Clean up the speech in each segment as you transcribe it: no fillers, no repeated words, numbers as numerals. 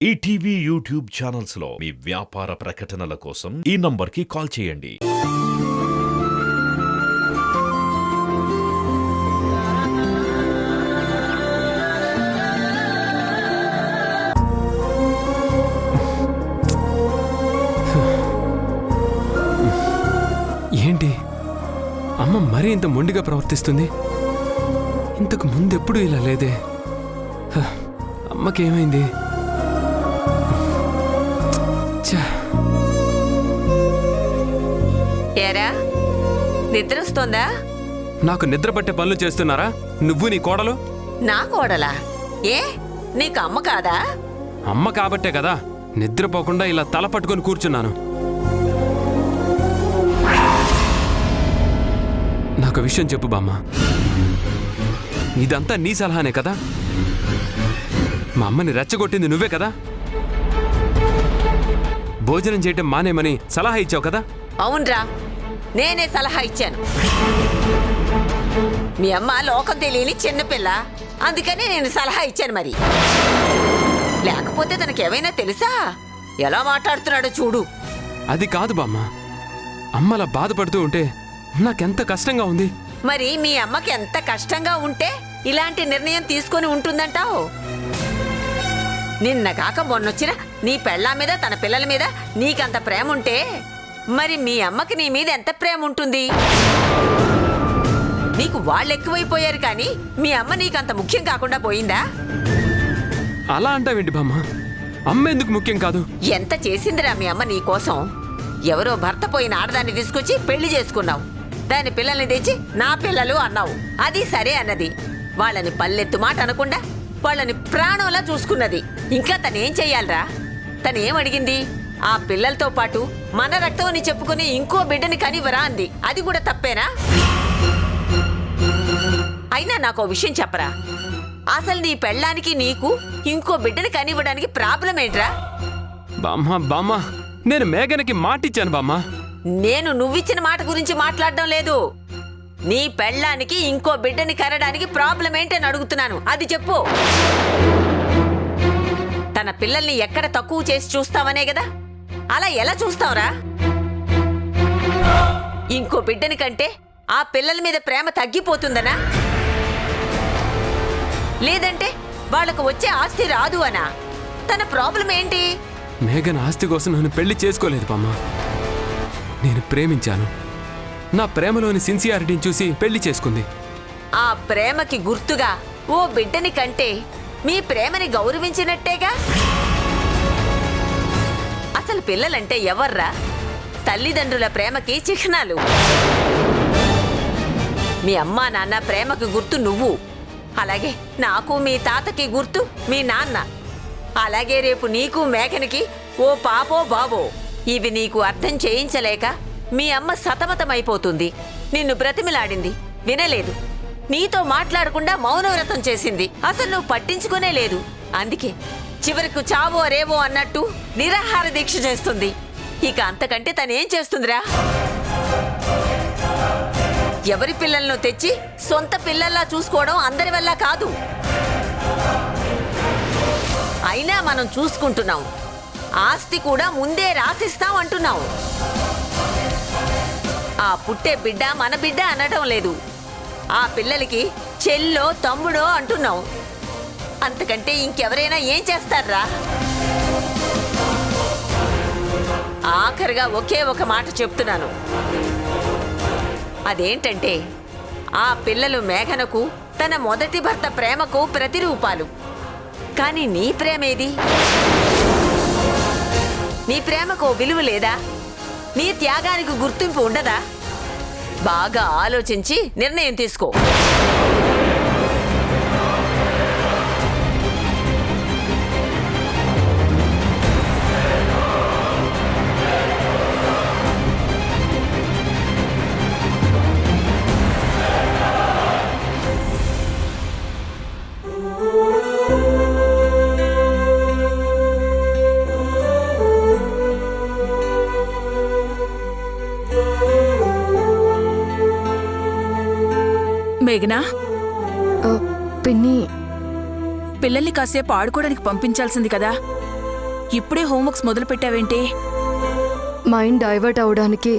ETV YouTube channels లో మీ వ్యాపార ప్రకటనల కోసం ఈ నంబర్కి కాల్ చేయండి. ఏంటి అమ్మ మరీ ఇంత మొండిగా ప్రవర్తిస్తుంది? ఇంతకు ముందెప్పుడు ఇలా లేదే. అమ్మకేమైంది? ఏరా నిద్ర వస్తోందా? నాకు నిద్ర పట్టే పనులు చేస్తున్నారా నువ్వు నీ కోడలు? నా కోడలా? ఏ నీకు అమ్మ కాదా? అమ్మ కాబట్టే కదా నిద్రపోకుండా ఇలా తల పట్టుకొని కూర్చున్నాను. నాకు విషయం చెప్పు బామ్మ, ఇదంతా నీ సలహానే కదా? మా అమ్మని రెచ్చగొట్టింది నువ్వే కదా? భోజనం చేయటం మానేమని సలహా ఇచ్చావు కదా? అవునరా, నేనే సలహా ఇచ్చాను. మీ అమ్మ లోకం తెలియని చిన్నపిల్ల, అందుకని నేను సలహా ఇచ్చాను. మరి లేకపోతే తనకేమైనా తెలుసా? ఎలా మాట్లాడుతున్నాడో చూడు. అది కాదు బామ్మ, అమ్మలా బాధపడుతూ ఉంటే నాకెంత కష్టంగా ఉంది. మరి మీ అమ్మకి ఎంత కష్టంగా ఉంటే ఇలాంటి నిర్ణయం తీసుకొని ఉంటుందంటావు? నిన్న కాక మొన్నొచ్చిన నీ పెళ్ళాం మీద తన పిల్లల మీద నీకంత ప్రేమ ఉంటే మరి మీ అమ్మకి నీ మీద ఎంత ప్రేమ ఉంటుంది? నీకు వాళ్ళు ఎక్కువైపోయారు కానీ మీ అమ్మ నీకంత ముఖ్యం కాకుండా పోయిందా? అలా అంటావేంటి బామ్మ? అమ్మ ఎందుకు ముఖ్యం కాదు? ఎంత చేసిందిరా మీ అమ్మ నీ కోసం. ఎవరో భర్త పోయిన ఆడదాన్ని తీసుకొచ్చి పెళ్లి చేసుకున్నావు. దాని పిల్లల్ని తెచ్చి నా పిల్లలు అన్నావు. అది సరే అన్నది. వాళ్ళని పల్లెత్తు మాట అనకుండా వాళ్ళని ప్రాణంలా చూసుకున్నది. ఇంకా తనేం చెయ్యాలరా? తనేం అడిగింది? ఆ పిల్లలతో పాటు మన రక్తం అని చెప్పుకుని ఇంకో బిడ్డని కనివరా అంది. అది కూడా తప్పేనా? అయినా నాకో విషయం చెప్పరా, అసలు నీ పెళ్ళానికి నీకు ఇంకో బిడ్డని కనివ్వడానికి ప్రాబ్లం ఏంట్రా? బామ్మ బామ్మ, నేను మేఘనకి మాటిచ్చాను బామ్మ. నేను నువ్విచ్చిన మాట గురించి మాట్లాడడం లేదు. నీ పెళ్ళానికి ఇంకో బిడ్డని కనడానికి ప్రాబ్లం ఏంటని అడుగుతున్నాను. అది చెప్పు. తన పిల్లల్ని ఎక్కడ తక్కువ చేసి చూస్తావనే కదా? అలా ఎలా చూస్తావురా? ఇంకో బిడ్డని కంటే ఆ పిల్లల మీద ప్రేమ తగ్గిపోతుందనా? లేదంటే వాళ్లకు వచ్చే ఆస్తి రాదు అనా? తన ప్రాబ్లం ఏంటి? మేఘన ఆస్తి కోసం నన్ను పెళ్లి చేసుకోలేదు బామ్మ. నేను ప్రేమించాను. నా ప్రేమలోని సిన్సియారిటీని చూసి పెళ్లి చేసుకుంది. ఆ ప్రేమకి గుర్తుగా ఓ బిడ్డని కంటే మీ ప్రేమని గౌరవించినట్టేగా? అసలు పిల్లలంటే ఎవర్రా? తల్లిదండ్రుల ప్రేమకి చిహ్నాలు. మీ అమ్మా నాన్న ప్రేమకి గుర్తు నువ్వు. అలాగే నాకు మీ తాతకి గుర్తు మీ నాన్న. అలాగే రేపు నీకు మేఘనికి ఓ పాపో బాబో. ఇవి నీకు అర్థం చేయించలేక మీ అమ్మ సతమతమైపోతుంది. నిన్ను బ్రతిమిలాడింది, వినలేదు. నీతో మాట్లాడకుండా మౌనవ్రతం చేసింది. అసలు నువ్వు పట్టించుకునే లేదు. అందుకే చివరకు చావో రేవో అన్నట్టు నిరాహార దీక్ష చేస్తుంది. ఇక అంతకంటే తనేం చేస్తుందిరా? ఎవరి పిల్లలను తెచ్చి సొంత పిల్లల్లా చూసుకోవడం అందరి వల్ల కాదు. అయినా మనం చూసుకుంటున్నాం. ఆస్తి కూడా ముందే రాసిస్తాం అంటున్నావు. ఆ పుట్టే బిడ్డ మన బిడ్డ అనటం లేదు. ఆ పిల్లలకి చెల్లో తమ్ముడో అంటున్నావు. అంతకంటే ఇంకెవరైనా ఏం చేస్తారా? ఆఖరిగా ఒకే ఒక మాట చెప్తున్నాను. అదేంటంటే ఆ పిల్లలు మేఘనకు తన మొదటి భర్త ప్రేమకు ప్రతిరూపాలు. కానీ నీ ప్రేమేది? నీ ప్రేమకు విలువ లేదా? నీ త్యాగానికి గుర్తింపు ఉండదా? బాగా ఆలోచించి నిర్ణయం తీసుకో. మేఘనా, పిన్ని, పిల్లల్ని కాసేపు ఆడుకోవడానికి పంపించాల్సింది కదా? ఇప్పుడే హోంవర్క్స్ మొదలు పెట్టావేంటి? మైండ్ డైవర్ట్ అవడానికి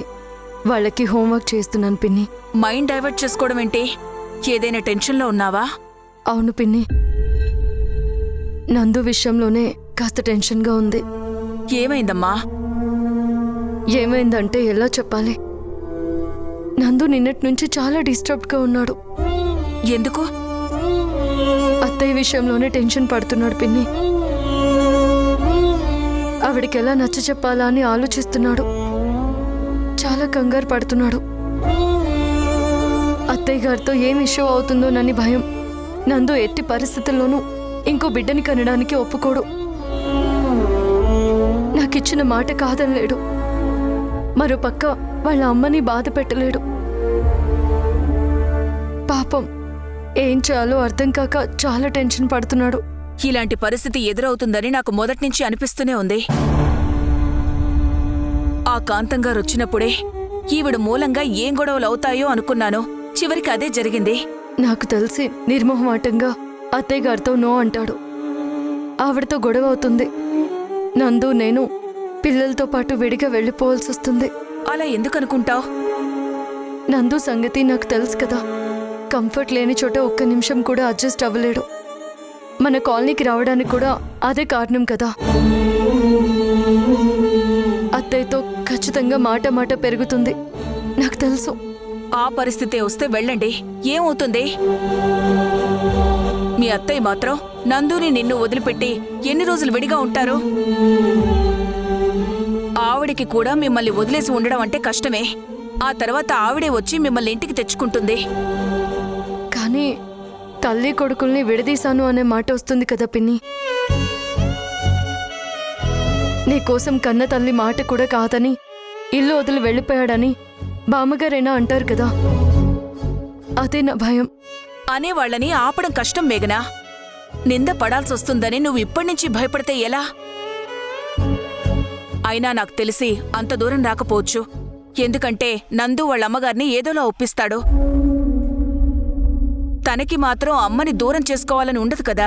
వాళ్ళకి హోంవర్క్ చేస్తున్నాను పిన్ని. మైండ్ డైవర్ట్ చేసుకోవడం ఏంటి? ఏదైనా టెన్షన్లో ఉన్నావా? అవును పిన్ని, నందు విషయంలోనే కాస్త టెన్షన్గా ఉంది. ఏమైందమ్మా? ఏమైందంటే ఎలా చెప్పాలి, నందు నిన్నటి నుంచి చాలా డిస్టర్బ్డ్గా ఉన్నాడు. ఎందుకు? అత్తయ్య విషయంలోనే టెన్షన్ పడుతున్నాడు పిన్ని. ఆవిడికి ఎలా నచ్చ చెప్పాలా అని ఆలోచిస్తున్నాడు. చాలా కంగారు పడుతున్నాడు. అత్తయ్య గారితో ఏం ఇష్యూ అవుతుందోనని భయం. నందు ఎట్టి పరిస్థితుల్లోనూ ఇంకో బిడ్డని కనడానికి ఒప్పుకోడు. నాకిచ్చిన మాట కాదనలేడు. మరోపక్క వాళ్ళ అమ్మని బాధ పెట్టలేడు. పాపం ఏం చేయాలో అర్థం కాక చాలా టెన్షన్ పడుతున్నాడు. ఇలాంటి పరిస్థితి ఎదురవుతుందని నాకు మొదట్నుంచి అనిపిస్తూనే ఉంది. ఆ కాంతం గారు వచ్చినప్పుడే ఈవిడ మూలంగా ఏం గొడవలు అవుతాయో అనుకున్నాను. చివరికి అదే జరిగింది. నాకు తెలిసి నిర్మోహమాటంగా అత్తయ్య గారితో నో అంటాడు. ఆవిడతో గొడవ అవుతుంది. నందు నేను పిల్లలతో పాటు విడిగా వెళ్ళిపోవాల్సి వస్తుంది. అలా ఎందుకనుకుంటావ్? నందు సంగతి నాకు తెలుసు కదా. కంఫర్ట్ లేని చోట ఒక్క నిమిషం కూడా అడ్జస్ట్ అవ్వలేడు. మన కాలనీకి రావడానికి కూడా అదే కారణం కదా. అత్తయ్యతో ఖచ్చితంగా మాట మాట పెరుగుతుంది, నాకు తెలుసు. ఆ పరిస్థితే వస్తే వెళ్ళండి, ఏమవుతుంది? మీ అత్తయ్య మాత్రం నందుని నిన్ను వదిలిపెట్టి ఎన్ని రోజులు విడిగా ఉంటారు? ఆవిడికి కూడా మిమ్మల్ని వదిలేసి ఉండడం అంటే కష్టమే. ఆ తర్వాత ఆవిడే వచ్చి మిమ్మల్ని ఇంటికి తెచ్చుకుంటుంది. కానీ తల్లి కొడుకుల్ని విడదీశాను అనే మాట వస్తుంది కదా పిన్ని. నీకోసం కన్న తల్లి మాట కూడా కాదని ఇల్లు వదిలి వెళ్ళిపోయాడని బామ్మగారైనా అంటారు కదా. అదే నా భయం. అనేవాళ్ళని ఆపడం కష్టం మేఘనా. నింద పడాల్సొస్తుందని నువ్వు ఇప్పటినుంచి భయపడితే ఎలా? అయినా నాకు తెలిసి అంత దూరం రాకపోవచ్చు. ఎందుకంటే నందు వాళ్ళమ్మగారిని ఏదోలా ఒప్పిస్తాడు. తనకి మాత్రం అమ్మని దూరం చేసుకోవాలని ఉండదు కదా.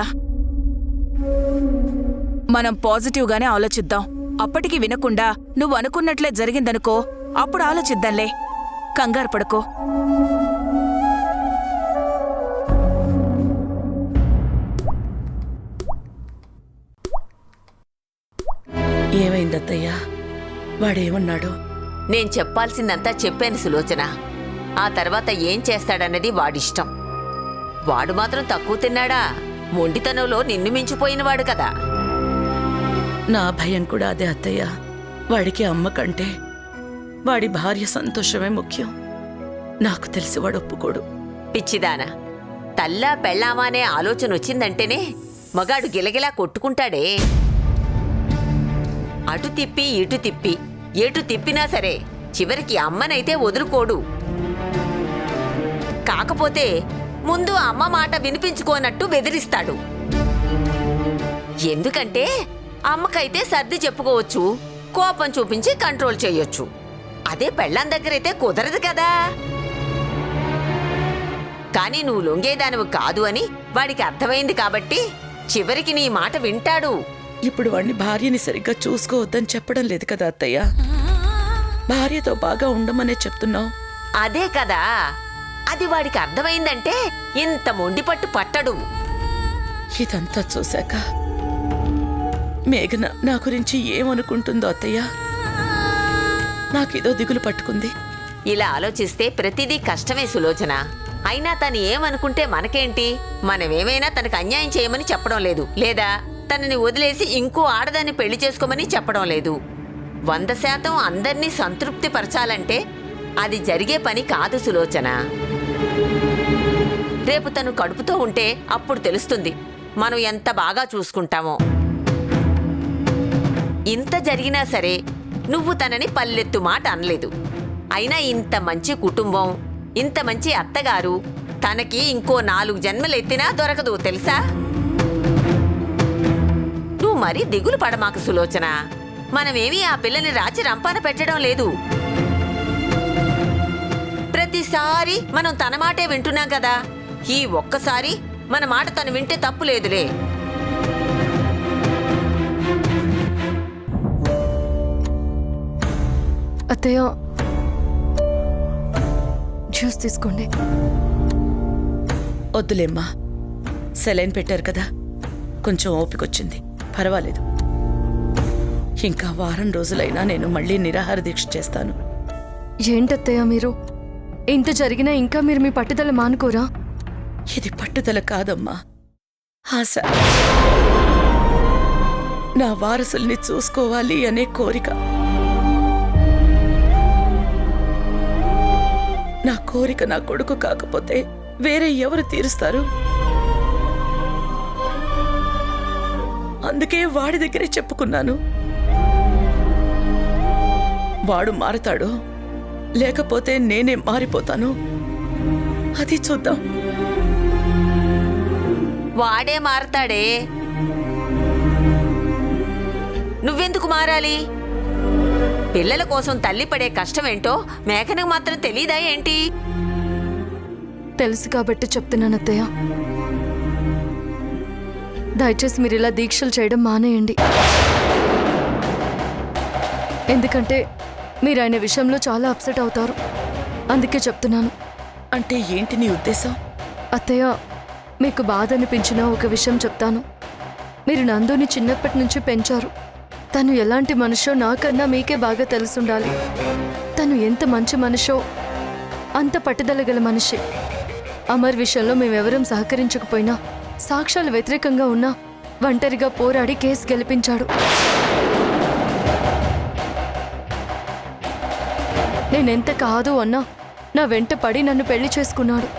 మనం పాజిటివ్గానే ఆలోచిద్దాం. అప్పటికి వినకుండా నువ్వు అనుకున్నట్లే జరిగిందనుకో, అప్పుడు ఆలోచిద్దాంలే. కంగారు పడుకో. ఏమైందత్తయ్యా? వాడేమన్నాడు? నేను చెప్పాల్సిందంతా చెప్పాను సులోచన. ఆ తర్వాత ఏం చేస్తాడన్నది వాడిష్టం. వాడు మాత్రం తక్కువ తిన్నాడా? మొండితనంలో నిన్ను మించిపోయినవాడు కదా. నా భయం కూడా అదే అత్తయ్య. వాడికి అమ్మ కంటే వాడి భార్య సంతోషమే ముఖ్యం. నాకు తెలిసి వాడు ఒప్పుకోడు. పిచ్చిదానా, తల్లా పెళ్ళామా అనే ఆలోచన వచ్చిందంటేనే మగాడు గిలగిలా కొట్టుకుంటాడే. అటు తిప్పి ఇటు తిప్పి ఎటు తిప్పినా సరే చివరికి అమ్మనైతే వదులుకోడు. కాకపోతే ముందు అమ్మ మాట వినిపించుకోనట్టు బెదిరిస్తాడు. ఎందుకంటే అమ్మకైతే సర్ది చెప్పుకోవచ్చు, కోపం చూపించి కంట్రోల్ చేయొచ్చు. అదే పెళ్ళాం దగ్గరైతే కుదరదు కదా. కానీ నువ్వు లొంగేదానివి కాదు అని వాడికి అర్థమైంది కాబట్టి చివరికి నీ మాట వింటాడు. ఇప్పుడు వాడిని భార్యని సరిగ్గా చూసుకోవద్దని చెప్పడం లేదు కదా అత్తయ్య. భార్యతో బాగా ఉండమనే చెప్తున్నావు. అదే కదా, అది వాడికి అర్థమైందంటే ఇంత మొండిపట్టు పట్టడు. ఇదంతా చూశాక మేఘన నా గురించి ఏమనుకుంటుందో అత్తయ్య. నాకేదో దిగులు పట్టుకుంది. ఇలా ఆలోచిస్తే ప్రతిదీ కష్టమే సులోచన. అయినా తను ఏమనుకుంటే మనకేంటి? మనమేమైనా తనకు అన్యాయం చేయమని చెప్పడం లేదు, లేదా తనని వదిలేసి ఇంకో ఆడదాన్ని పెళ్లి చేసుకోమని చెప్పడం లేదు. 100% అందర్నీ సంతృప్తి పరచాలంటే అది జరిగే పని కాదు సులోచన. రేపు తను కడుపుతో ఉంటే అప్పుడు తెలుస్తుంది మనం ఎంత బాగా చూసుకుంటామో. ఇంత జరిగినా సరే నువ్వు తనని పల్లెత్తు మాట అనలేదు. అయినా ఇంత మంచి కుటుంబం, ఇంత మంచి అత్తగారు తనకి ఇంకో 4 జన్మలెత్తినా దొరకదు తెలుసా? నువ్వు మరీ దిగులు పడమాకు సులోచన. మనమేమీ ఆ పిల్లని రాచి రంపాన పెట్టడం లేదు. ప్రతిసారి మనం తన మాటే వింటున్నాం కదా. ఈ ఒక్కసారి మన మాట తను వింటే తప్పు లేదులే. అత్తయ్య జ్యూస్ తీసుకోండి. వద్దులేమ్మా, సెలైన్ పెట్టారు కదా, కొంచెం ఓపికొచ్చింది, పర్వాలేదు. ఇంకా వారం రోజులైనా నేను మళ్ళీ నిరాహార దీక్ష చేస్తాను. ఏంటత్తయ్య మీరు? ఇంత జరిగినా ఇంకా మీరు మీ పట్టుదల మానుకోరా? ఇది పట్టుదల కాదమ్మా, ఆశ. నా వారసుల్ని చూసుకోవాలి అనే కోరిక. నా కోరిక నా కొడుకు కాకపోతే వేరే ఎవరు తీరుస్తారు? అందుకే వాడి దగ్గరే చెప్పుకున్నాను. వాడు మారతాడు, లేకపోతే నేనే మారిపోతాను. అది చూద్దాం. వాడే మారతాడే, నువ్వెందుకు మారాలి? పిల్లల కోసం తల్లి పడే కష్టమేంటో మేఘనకు మాత్రం తెలీదా ఏంటి? తెలుసు కాబట్టి చెప్తున్నాను అత్తయ్య. దయచేసి మీరు ఇలా దీక్షలు చేయడం మానేయండి. ఎందుకంటే మీరు ఆయన విషయంలో చాలా అప్సెట్ అవుతారు. అందుకే చెప్తున్నాను. అంటే ఏంటి నీ ఉద్దేశం? అత్తయ్య, మీకు బాధ అనిపించిన ఒక విషయం చెప్తాను. మీరు నందుని చిన్నప్పటి నుంచి పెంచారు. తను ఎలాంటి మనిషో నాకన్నా మీకే బాగా తెలుసుండాలి. తను ఎంత మంచి మనిషో అంత పట్టుదల గల మనిషి. అమర్ విషయంలో మేమెవరం సహకరించకపోయినా, సాక్ష్యాలు వ్యతిరేకంగా ఉన్నా ఒంటరిగా పోరాడి కేసు గెలిపించాడు. నేనెంత కాదు అన్నా నా వెంట పడి నన్ను పెళ్లి చేసుకున్నాడు.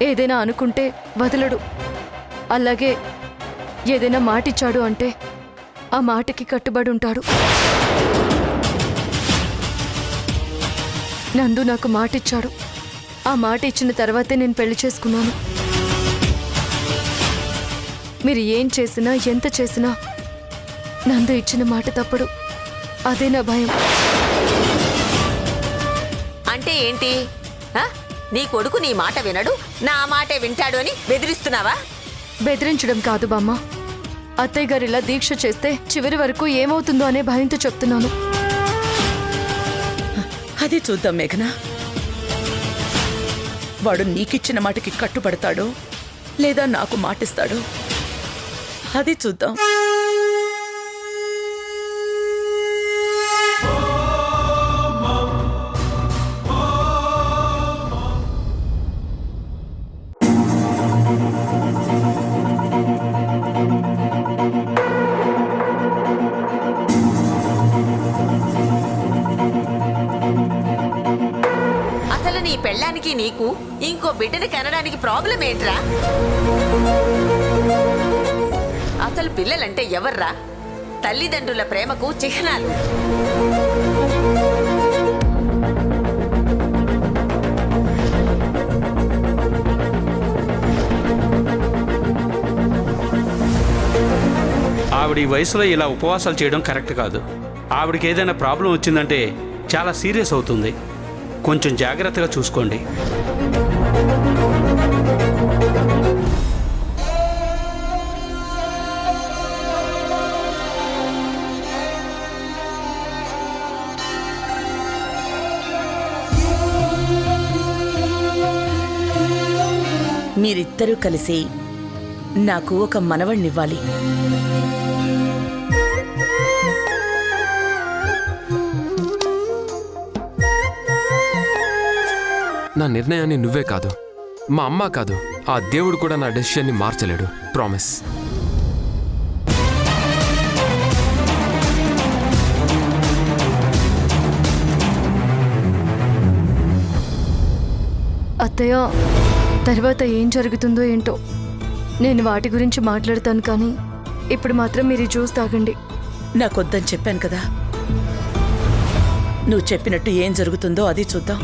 ఏదైనా అనుకుంటే వదలడు. అలాగే ఏదైనా మాటిచ్చాడు అంటే ఆ మాటకి కట్టుబడి ఉంటాడు. నందు నాకు మాటిచ్చాడు. ఆ మాట ఇచ్చిన తర్వాతే నేను పెళ్లి చేసుకున్నాను. మీరు ఏం చేసినా, ఎంత చేసినా నందు ఇచ్చిన మాట తప్పడు. అదే నా భయం. అంటే ఏంటి? ఆ? నీ కొడుకు నీ మాట వినడు, నా మాటే వింటాడు అని బెదిరిస్తున్నావా? బెదిరించడం కాదు బామ్మ. అత్తయ్య గారు ఇలా దీక్ష చేస్తే చివరి వరకు ఏమవుతుందో అనే భయంతో చెప్తున్నాను. అది చూద్దాం మేఘన. వాడు నీకిచ్చిన మాటకి కట్టుబడతాడో లేదా నాకు మాటిస్తాడో అది చూద్దాం. అసలు నీ పెళ్ళానికి నీకు ఇంకో బిడ్డని కనడానికి ప్రాబ్లం ఏంట్రా? అసలు పిల్లలంటే ఎవర్రా? తల్లిదండ్రుల ప్రేమకు చిహ్నాలు. ఆవిడ ఈ వయసులో ఇలా ఉపవాసాలు చేయడం కరెక్ట్ కాదు. ఆవిడకి ఏదైనా ప్రాబ్లం వచ్చిందంటే చాలా సీరియస్ అవుతుంది. కొంచెం జాగ్రత్తగా చూసుకోండి. మీరిద్దరూ కలిసి నాకు ఒక మనవణ్ణివ్వాలి. నా నిర్ణయాన్ని నువ్వే కాదు, మా అమ్మ కాదు, ఆ దేవుడు కూడా నా డెసిషన్ని మార్చలేడు. ప్రామిస్. అత్తయ్య, తర్వాత ఏం జరుగుతుందో ఏంటో. నేను వాటి గురించి మాట్లాడతాను, కానీ ఇప్పుడు మాత్రం మీరు ఈ జ్యూస్ తాగండి. నాకొద్దని చెప్పాను కదా. నువ్వు చెప్పినట్టు ఏం జరుగుతుందో అది చూద్దాం.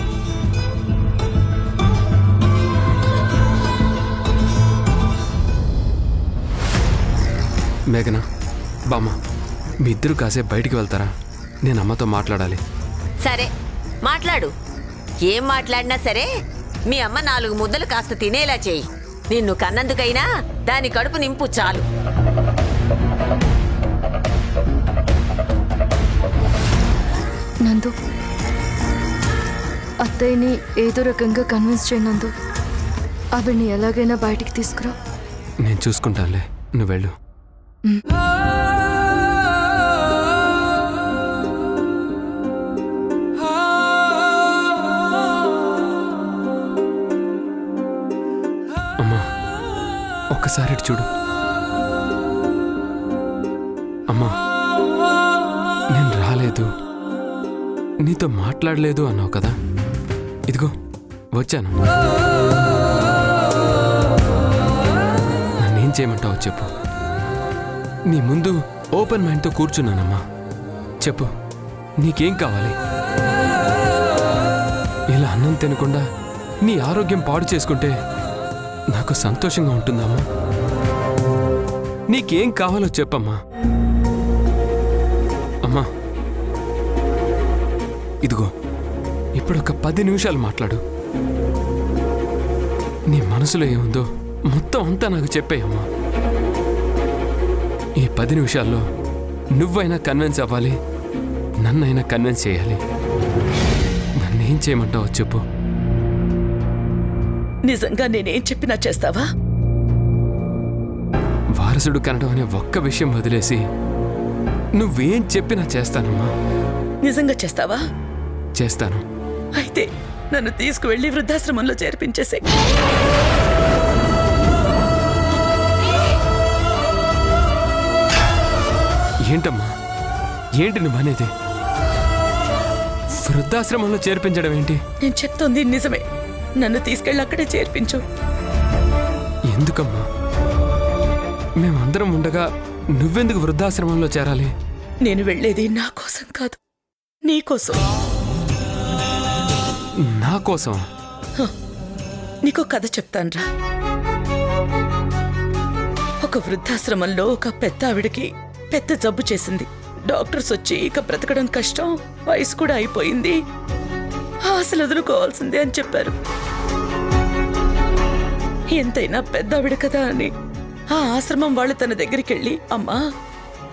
మేఘన, బామ్మ, మీ ఇద్దరు కాసేపు బయటికి వెళ్తారా? నేను అమ్మతో మాట్లాడాలి. సరే, మాట్లాడు. ఏం మాట్లాడినా సరే మీ అమ్మ 4 ముద్దలు కాస్త తినేలా చేయి. నిన్ను కన్నందుకైనా దాని కడుపు నింపు చాలు. నందు, అత్తయ్యని ఏదో రకంగా కన్విన్స్ చేయనందు ఆవిడ్ని ఎలాగైనా బయటికి తీసుకురా. నేను చూసుకుంటానులే, నువ్వు వెళ్ళు. అమ్మా, ఒక్కసారి ఇటు చూడు. అమ్మా, నేను రాలేదు, నీతో మాట్లాడలేదు అన్నావు కదా, ఇదిగో వచ్చాను. నన్నేం చేయమంటావో చెప్పు. నీ ముందు ఓపెన్ మైండ్తో కూర్చున్నానమ్మా. చెప్పు, నీకేం కావాలి? ఇలా అన్నం తినకుండా నీ ఆరోగ్యం పాడు చేసుకుంటే నాకు సంతోషంగా ఉంటుందమ్మా. నీకేం కావాలో చెప్పమ్మా. అమ్మా, ఇదిగో ఇప్పుడు ఒక 10 నిమిషాలు మాట్లాడు. నీ మనసులో ఏముందో మొత్తం అంతా నాకు చెప్పేయమ్మా. ఈ 10 నిమిషాల్లో నువ్వైనా కన్విన్స్ అవ్వాలి, నన్నైనా కన్విన్స్ చేయాలి. నన్నేం చేయమంటావో చెప్పు. నిజంగా నేనేం చెప్పినా చేస్తావా? వారసుడు కనడం అనే ఒక్క విషయం వదిలేసి నువ్వేం చెప్పినా చేస్తానమ్మా. నిజంగా చేస్తావా? చేస్తాను. అయితే నన్ను తీసుకువెళ్ళి వృద్ధాశ్రమంలో చేర్పించేసే. ఏంటమ్మా, ఏంటి నువ్వు అనేది? వృద్ధాశ్రమంలో చేర్పించడం ఏంటి? నేను చెప్తోంది నిజమే. నన్ను తీసుకెళ్ళి అక్కడే చేర్పించు. ఎందుకమ్మా? మేమందరం ఉండగా నువ్వెందుకు వృద్ధాశ్రమంలో చేరాలి? నేను వెళ్ళేది నా కోసం కాదు, నీ కోసం. నా కోసం? నీకో కథ చెప్తాన్రా. ఒక వృద్ధాశ్రమంలో ఒక పెద్ద ఆవిడకి పెద్ద జబ్బు చేసింది. డాక్టర్స్ వచ్చి ఇక బ్రతకడం కష్టం, వయసు కూడా అయిపోయింది, ఆశలు వదులుకోవాల్సిందే అని చెప్పారు. ఎంతైనా పెద్ద ఆవిడ కదా అని ఆ ఆశ్రమం వాళ్ళు తన దగ్గరికి వెళ్ళి, అమ్మా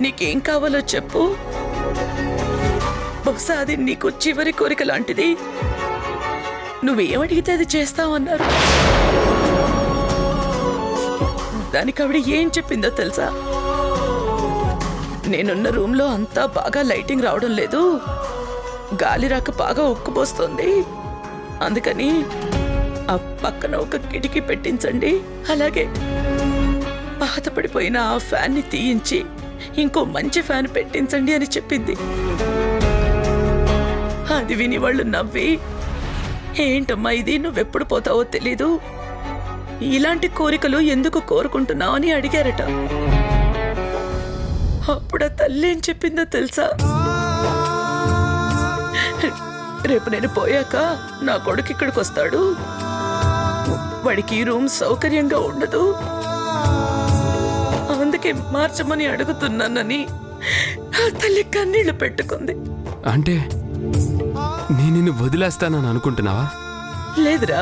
నీకేం కావాలో చెప్పు, బహుశా అది నీకు చివరి కోరిక లాంటిది, నువ్వేమడిగితే అది చేస్తావన్నారు. దానికి ఆవిడ ఏం చెప్పిందో తెలుసా? నేనున్న రూమ్లో అంతా బాగా లైటింగ్ రావడం లేదు, గాలి రాక బాగా ఉక్కుపోస్తుంది, అందుకని ఆ పక్కన ఒక కిటికీ పెట్టించండి, అలాగే పాతపడిపోయిన ఆ ఫ్యాన్ని తీయించి ఇంకో మంచి ఫ్యాన్ పెట్టించండి అని చెప్పింది. అది విని వాళ్ళు నవ్వి, ఏంటమ్మా ఇది, నువ్వెప్పుడు పోతావో తెలీదు, ఇలాంటి కోరికలు ఎందుకు కోరుకుంటున్నావు అని అడిగారట. అప్పుడు ఆ తల్లి ఏం చెప్పిందో తెలుసా? రేపు నేను పోయాక నా కొడుకు ఇక్కడికి వస్తాడు, వాడికి రూమ్ సౌకర్యంగా ఉండదు, అందుకే మార్చమని అడుగుతున్నానని ఆ తల్లి కన్నీళ్లు పెట్టుకుంది. అంటే నేను నిన్ను వదిలేస్తానని అనుకుంటున్నావా? లేదురా,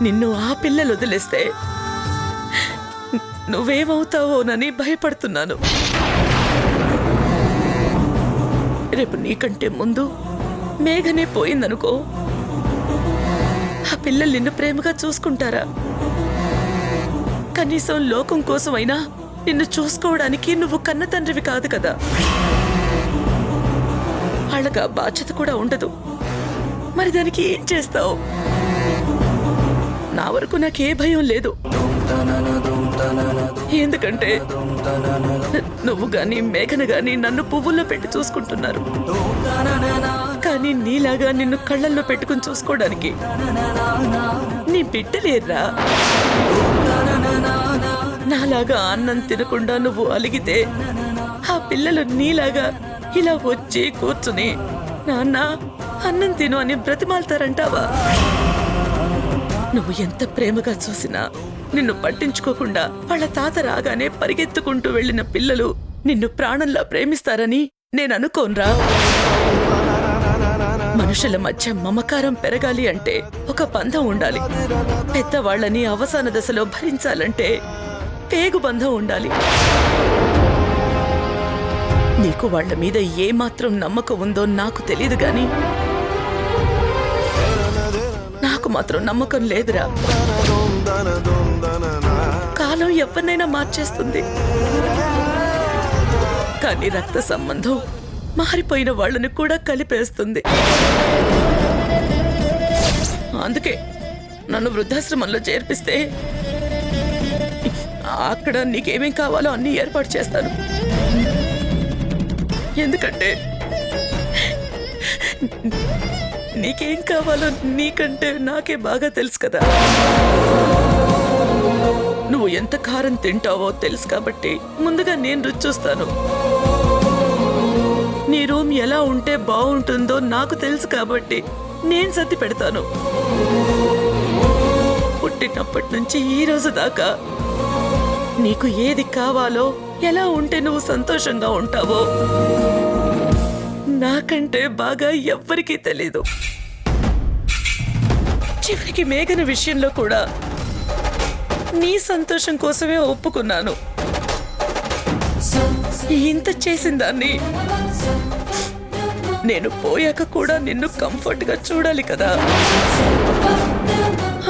నిన్ను ఆ పిల్లలు వదిలేస్తే నువ్వేమవుతావోనని భయపడుతున్నాను. రేపు నీకంటే ముందు మేఘనే పోయిందనుకో, ఆ పిల్లలు నిన్ను ప్రేమగా చూసుకుంటారా? కనీసం లోకం కోసమైనా నిన్ను చూసుకోవడానికి నువ్వు కన్న తండ్రివి కాదు కదా. వాళ్ళకి ఆ బాధ్యత కూడా ఉండదు. మరి దానికి ఏం చేస్తావు? నా వరకు నాకే భయం లేదు, ఎందుకంటే నువ్వు గాని మేఘన గాని నన్ను పువ్వుల్లో పెట్టి చూసుకుంటున్నారు, కానీ నీలాగా నిన్ను కళ్ళల్లో పెట్టుకుని చూసుకోవడానికి నీ బిడ్డలేరా? నాలాగా అన్నం తినకుండా నువ్వు అలిగితే ఆ పిల్లలు నీలాగా ఇలా వచ్చి కూర్చుని నాన్న అన్నం తిను అని బ్రతిమాలతారంటావా? నువ్వు ఎంత ప్రేమగా చూసినా నిన్ను పట్టించుకోకుండా వాళ్ళ తాత రాగానే పరిగెత్తుకుంటూ వెళ్లిన పిల్లలు నిన్ను ప్రాణంలా ప్రేమిస్తారని నేను అనుకోన్రా. మనుషుల మధ్య మమకారం పెరగాలి అంటే ఒక బంధం ఉండాలి. పెద్దవాళ్ళని అవసాన దశలో భరించాలంటే పేగు బంధం ఉండాలి. నీకు వాళ్ల మీద ఏమాత్రం నమ్మకం ఉందో నాకు తెలియదు గాని నాకు మాత్రం నమ్మకం లేదురా. కాలం ఎవరినైనా మార్చేస్తుంది, కానీ రక్త సంబంధం మారిపోయిన వాళ్ళని కూడా కలిపేస్తుంది. అందుకే నన్ను వృద్ధాశ్రమంలో చేర్పిస్తే అక్కడ నీకేమేం కావాలో అన్ని ఏర్పాటు చేస్తాను. ఎందుకంటే నీకేం కావాలో నీకంటే నాకే బాగా తెలుసు కదా. నువ్వు ఎంత కారం తింటావో తెలుసు కాబట్టి ముందుగా నేను రుచి చూస్తాను. నీ రూమ్ ఎలా ఉంటే బాగుంటుందో నాకు తెలుసు కాబట్టి నేను సర్ది పెడతాను. పుట్టినప్పటి నుంచి ఈ రోజు దాకా నీకు ఏది కావాలో, ఎలా ఉంటే నువ్వు సంతోషంగా ఉంటావో నాకంటే బాగా ఎవ్వరికీ తెలీదు. చివరికి మేఘన విషయంలో కూడా నీ సంతోషం కోసమే ఒప్పుకున్నాను. ఇంత చేసిన దాన్ని నేను పోయాక కూడా నిన్ను కంఫర్ట్ గా చూడాలి కదా.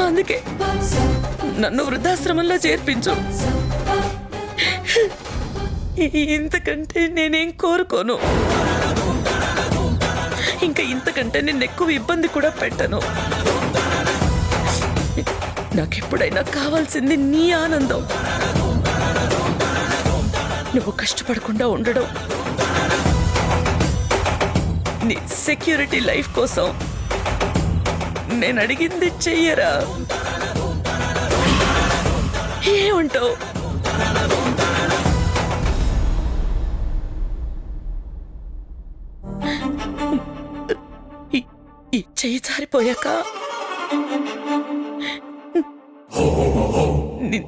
అందుకే నన్ను వృద్ధాశ్రమంలో చేర్పించు. ఇంతకంటే నేనేం కోరుకోను. ఇంకా ఇంతకంటే నేను ఎక్కువ ఇబ్బంది కూడా పెట్టను. నాకెప్పుడైనా కావాల్సింది నీ ఆనందం. నువ్వు కష్టపడకుండా ఉండడం, నీ సెక్యూరిటీ లైఫ్ కోసం నేను అడిగింది చెయ్యరా? ఏమంటావు? ఈ చెయ్యి జారిపోయాక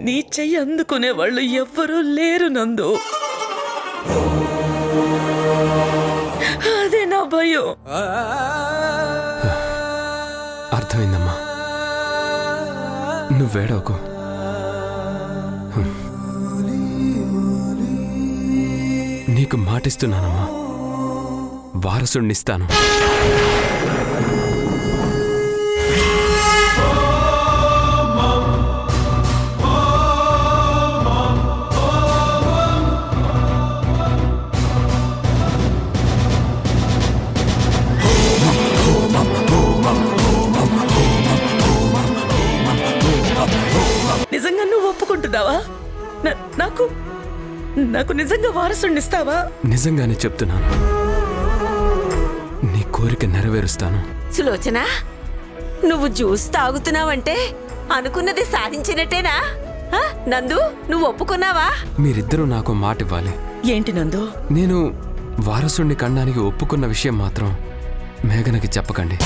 నీ చెయ్యి అందుకునే వాళ్ళు ఎవ్వరూ లేరు నందు. అదే నా భయం. అర్థమైందమ్మా, నువ్వేడవకు. నీకు మాటిస్తున్నానమ్మా, వారసుడినిస్తాను. నిజంగా నువ్వు ఒప్పుకుంటున్నావా? నాకు నాకు నిజంగా వారసుడినిస్తావా? నిజంగానే చెప్తున్నాను, నీ కోరిక నెరవేరుస్తాను. సులోచన, నువ్వు జ్యూస్ తాగుతున్నావంటే అనుకున్నది సాధించినట్టేనా? ఆ? నందు, నువ్వు ఒప్పుకున్నావా? మీరిద్దరూ నాకు మాట ఇవ్వాలి. ఏంటి నందు? నేను వారసుడిని కనడానికి ఒప్పుకున్న విషయం మాత్రం మేఘనకి చెప్పకండి.